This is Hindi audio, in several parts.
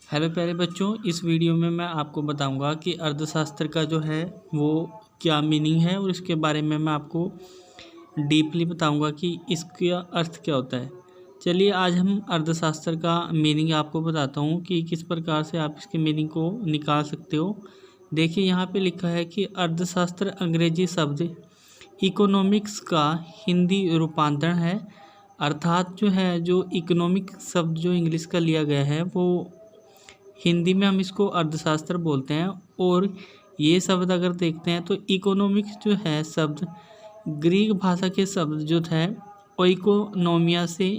हेलो प्यारे बच्चों, इस वीडियो में मैं आपको बताऊंगा कि अर्थशास्त्र का जो है वो क्या मीनिंग है और इसके बारे में मैं आपको डीपली बताऊंगा कि इसका अर्थ क्या होता है। चलिए आज हम अर्थशास्त्र का मीनिंग आपको बताता हूँ कि किस प्रकार से आप इसके मीनिंग को निकाल सकते हो। देखिए यहाँ पे लिखा है कि अर्थशास्त्र अंग्रेजी शब्द इकोनॉमिक्स का हिंदी रूपांतरण है। अर्थात जो इकोनॉमिक शब्द जो इंग्लिश का लिया गया है वो हिंदी में हम इसको अर्थशास्त्र बोलते हैं। और ये शब्द अगर देखते हैं तो इकोनॉमिक्स जो है शब्द ग्रीक भाषा के शब्द जो है ओइकोनोमिया से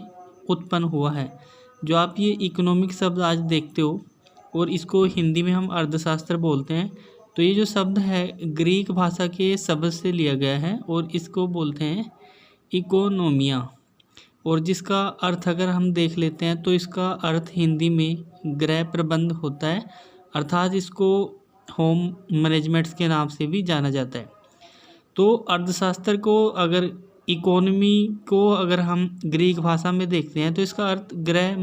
उत्पन्न हुआ है। जो आप ये इकोनॉमिक शब्द आज देखते हो और इसको हिंदी में हम अर्थशास्त्र बोलते हैं, तो ये जो शब्द है ग्रीक भाषा के शब्द से लिया गया है और इसको बोलते हैं इकोनोमिया। और जिसका अर्थ अगर हम देख लेते हैं तो इसका अर्थ हिंदी में गृह प्रबंध होता है, अर्थात इसको होम मैनेजमेंट के नाम से भी जाना जाता है। तो अर्थशास्त्र को अगर इकोनॉमी को अगर हम ग्रीक भाषा में देखते हैं तो इसका अर्थ गृह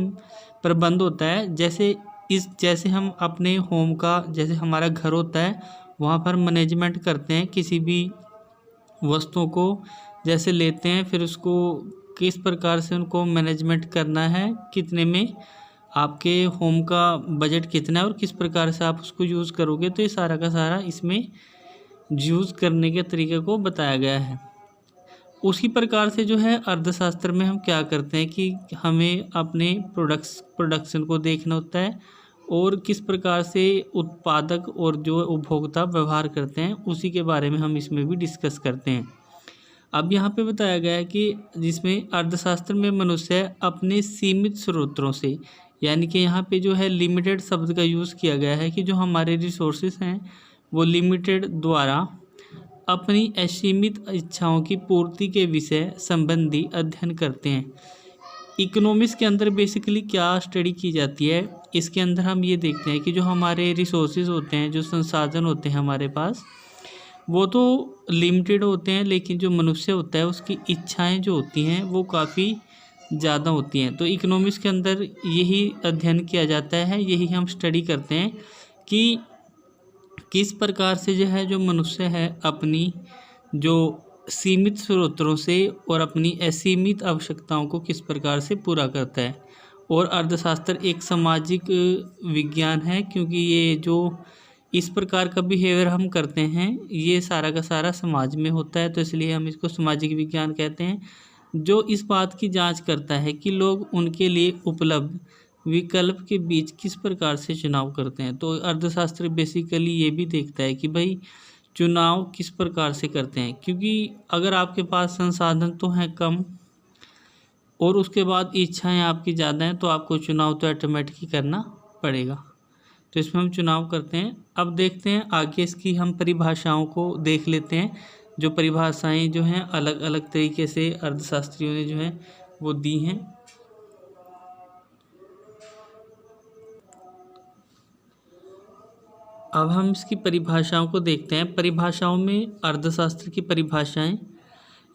प्रबंध होता है। जैसे हम अपने होम का, जैसे हमारा घर होता है वहाँ पर मैनेजमेंट करते हैं, किसी भी वस्तुओं को जैसे लेते हैं फिर उसको किस प्रकार से उनको मैनेजमेंट करना है, कितने में आपके होम का बजट कितना है और किस प्रकार से आप उसको यूज़ करोगे, तो ये सारा का सारा इसमें यूज़ करने के तरीके को बताया गया है। उसी प्रकार से जो है अर्थशास्त्र में हम क्या करते हैं कि हमें अपने प्रोडक्शन को देखना होता है और किस प्रकार से उत्पादक और जो उपभोक्ता व्यवहार करते हैं उसी के बारे में हम इसमें भी डिस्कस करते हैं। अब यहाँ पे बताया गया है कि जिसमें अर्थशास्त्र में मनुष्य अपने सीमित स्रोतों से, यानी कि यहाँ पे जो है लिमिटेड शब्द का यूज़ किया गया है कि जो हमारे रिसोर्सेज हैं वो लिमिटेड द्वारा अपनी असीमित इच्छाओं की पूर्ति के विषय संबंधी अध्ययन करते हैं। इकोनॉमिक्स के अंदर बेसिकली क्या स्टडी की जाती है, इसके अंदर हम ये देखते हैं कि जो हमारे रिसोर्सेज होते हैं, जो संसाधन होते हैं हमारे पास, वो तो लिमिटेड होते हैं, लेकिन जो मनुष्य होता है उसकी इच्छाएं जो होती हैं वो काफ़ी ज़्यादा होती हैं। तो इकोनॉमिक्स के अंदर यही अध्ययन किया जाता है, यही हम स्टडी करते हैं कि किस प्रकार से जो मनुष्य है अपनी जो सीमित स्रोतों से और अपनी असीमित आवश्यकताओं को किस प्रकार से पूरा करता है। और अर्थशास्त्र एक सामाजिक विज्ञान है, क्योंकि ये जो इस प्रकार का बिहेवियर हम करते हैं ये सारा का सारा समाज में होता है, तो इसलिए हम इसको सामाजिक विज्ञान कहते हैं, जो इस बात की जांच करता है कि लोग उनके लिए उपलब्ध विकल्प के बीच किस प्रकार से चुनाव करते हैं। तो अर्थशास्त्र बेसिकली ये भी देखता है कि भाई चुनाव किस प्रकार से करते हैं, क्योंकि अगर आपके पास संसाधन तो हैं कम और उसके बाद इच्छाएं आपकी ज़्यादा हैं तो आपको चुनाव तो ऑटोमेटिक करना पड़ेगा। तो इसमें हम चुनाव करते हैं। अब देखते हैं आगे इसकी हम परिभाषाओं को देख लेते हैं। जो परिभाषाएं जो हैं अलग अलग तरीके से अर्थशास्त्रियों ने जो है वो दी हैं। अब हम इसकी परिभाषाओं को देखते हैं। परिभाषाओं में अर्थशास्त्र की परिभाषाएं,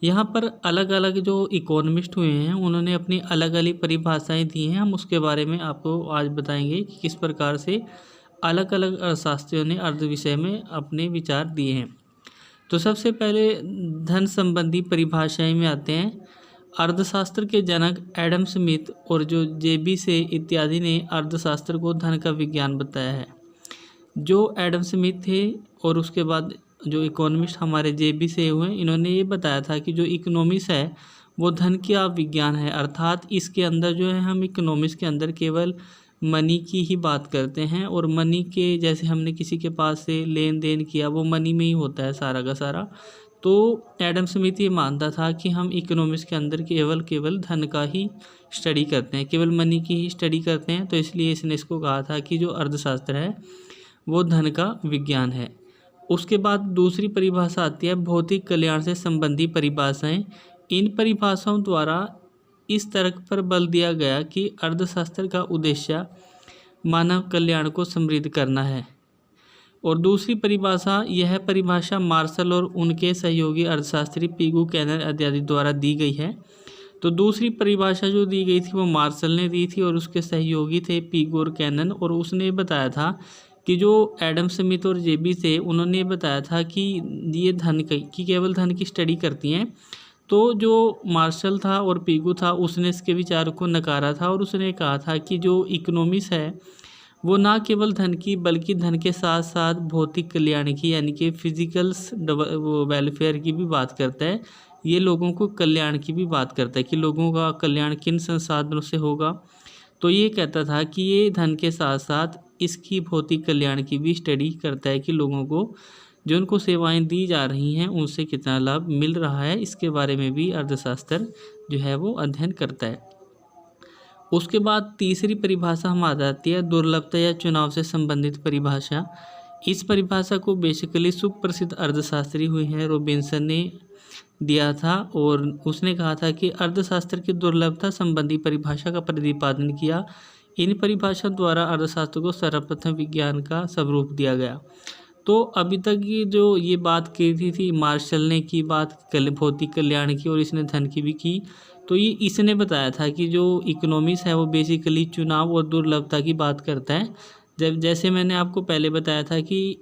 यहाँ पर अलग अलग जो इकोनॉमिस्ट हुए हैं उन्होंने अपनी अलग अलग परिभाषाएं दी हैं। हम उसके बारे में आपको आज बताएंगे कि किस प्रकार से अलग अलग अर्थशास्त्रियों ने अर्थ विषय में अपने विचार दिए हैं। तो सबसे पहले धन संबंधी परिभाषाएं में आते हैं। अर्थशास्त्र के जनक एडम स्मिथ और जो जेबी से इत्यादि ने अर्थशास्त्र को धन का विज्ञान बताया है। जो एडम स्मिथ थे और उसके बाद जो इकोनॉमिस्ट हमारे जेबी से हुए, इन्होंने ये बताया था कि जो इकोनॉमिक्स है वो धन का विज्ञान है, अर्थात इसके अंदर जो है हम इकोनॉमिक्स के अंदर केवल मनी की ही बात करते हैं और मनी के जैसे हमने किसी के पास से लेन देन किया वो मनी में ही होता है सारा का सारा। तो एडम स्मिथ ये मानता था कि हम इकोनॉमिक्स के अंदर केवल धन का ही स्टडी करते हैं, केवल मनी की ही स्टडी करते हैं, तो इसलिए इसने इसको कहा था कि जो अर्थशास्त्र है वो धन का विज्ञान है। उसके बाद दूसरी परिभाषा आती है भौतिक कल्याण से संबंधी परिभाषाएं। इन परिभाषाओं द्वारा इस तर्क पर बल दिया गया कि अर्थशास्त्र का उद्देश्य मानव कल्याण को समृद्ध करना है। और दूसरी परिभाषा, यह परिभाषा मार्शल और उनके सहयोगी अर्थशास्त्री पीगू कैनर इत्यादि द्वारा दी गई है। तो दूसरी परिभाषा जो दी गई थी वो मार्शल ने दी थी और उसके सहयोगी थे पिग और कैनन, और उसने बताया था कि जो एडम स्मिथ और जेबी थे उन्होंने बताया था कि ये धन की केवल धन की स्टडी करती हैं। तो जो मार्शल था और पिगू था उसने इसके विचार को नकारा था और उसने कहा था कि जो इकोनॉमिक्स है वो ना केवल धन की बल्कि धन के साथ साथ भौतिक कल्याण की यानी कि फिजिकल वो वेलफेयर की भी बात करता है। ये लोगों को कल्याण की भी बात करता है कि लोगों का कल्याण किन संसाधनों से होगा। तो ये कहता था कि ये धन के साथ साथ इसकी भौतिक कल्याण की भी स्टडी करता है कि लोगों को जो उनको सेवाएं दी जा रही हैं उनसे कितना लाभ मिल रहा है, इसके बारे में भी अर्थशास्त्र जो है वो अध्ययन करता है। उसके बाद तीसरी परिभाषा हम आ जाती है दुर्लभता या चुनाव से संबंधित परिभाषा। इस परिभाषा को बेसिकली सुप्रसिद्ध अर्थशास्त्री हुए हैं रॉबिन्सन ने दिया था और उसने कहा था कि अर्थशास्त्र की दुर्लभता संबंधी परिभाषा का प्रतिपादन किया। इन परिभाषा द्वारा अर्थशास्त्र को सर्वप्रथम विज्ञान का स्वरूप दिया गया। तो अभी तक ये जो ये बात की थी मार्शल ने की बात भौतिक कल्याण की और इसने धन की भी की। तो ये इसने बताया था कि जो इकोनॉमिक्स है वो बेसिकली चुनाव और दुर्लभता की बात करता है। जैसे मैंने आपको पहले बताया था कि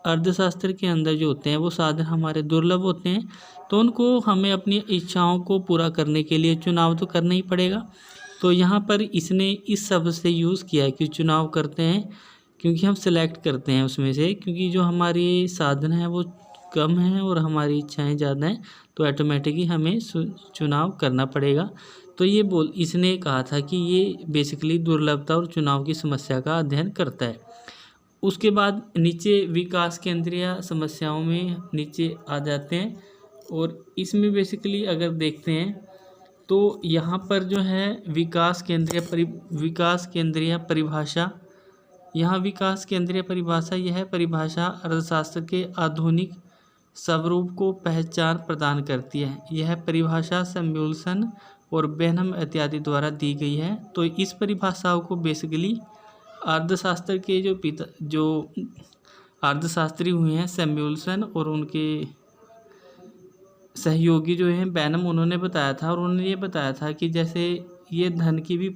अर्थशास्त्र के अंदर जो होते हैं वो साधन हमारे दुर्लभ होते हैं, तो उनको हमें अपनी इच्छाओं को पूरा करने के लिए चुनाव तो करना ही पड़ेगा। तो यहाँ पर इसने इस शब्द से यूज़ किया है कि चुनाव करते हैं क्योंकि हम सेलेक्ट करते हैं उसमें से, क्योंकि जो हमारे साधन हैं वो कम हैं और हमारी इच्छाएं ज़्यादा हैं, तो ऑटोमेटिकली हमें चुनाव करना पड़ेगा। तो ये इसने कहा था कि ये बेसिकली दुर्लभता और चुनाव की समस्या का अध्ययन करता है। उसके बाद नीचे विकास केंद्रीय समस्याओं में नीचे आ जाते हैं और इसमें बेसिकली अगर देखते हैं तो यहाँ पर जो है विकास केंद्रीय परिभाषा, यहाँ विकास केंद्रीय परिभाषा यह परिभाषा अर्थशास्त्र के आधुनिक स्वरूप को पहचान प्रदान करती है। यह परिभाषा सैमुएल्सन और बेनहम इत्यादि द्वारा दी गई है। तो इस परिभाषाओं को बेसिकली अर्थशास्त्र के जो अर्थशास्त्री हुए हैं सैमुएल्सन और उनके सहयोगी जो हैं बेनहम, उन्होंने बताया था और उन्होंने ये बताया था कि जैसे ये धन की भी